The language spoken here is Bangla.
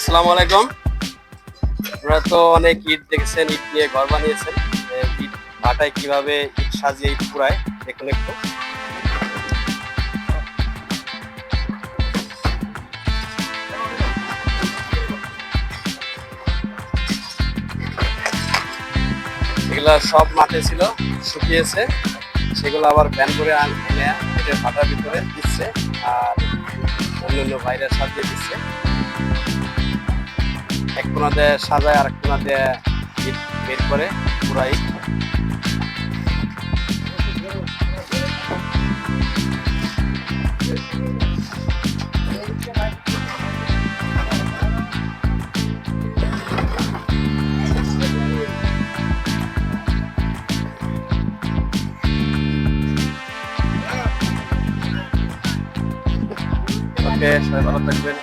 আসসালামু আলাইকুম। আপনারা তো অনেক ইট দেখেছেন, ইট দিয়ে ঘর বানিয়েছেন। ইট ভাটায় কিভাবে ইট সাজিয়ে ইট কুড়ায় দেখুন একটু। এগুলা সব মাঠে ছিল, শুকিয়েছে, সেগুলো আবার ভ্যান করে এনে ইটের ভাটার ভিতরে দিচ্ছে আর অন্যান্য বাইরে সাজিয়ে দিচ্ছে। এক কোনা দিয়ে সাজায় আর এক কোনা দিয়ে ইট বের করে পুরা ইট। ওকে, সবাই ভালো থাকবেন।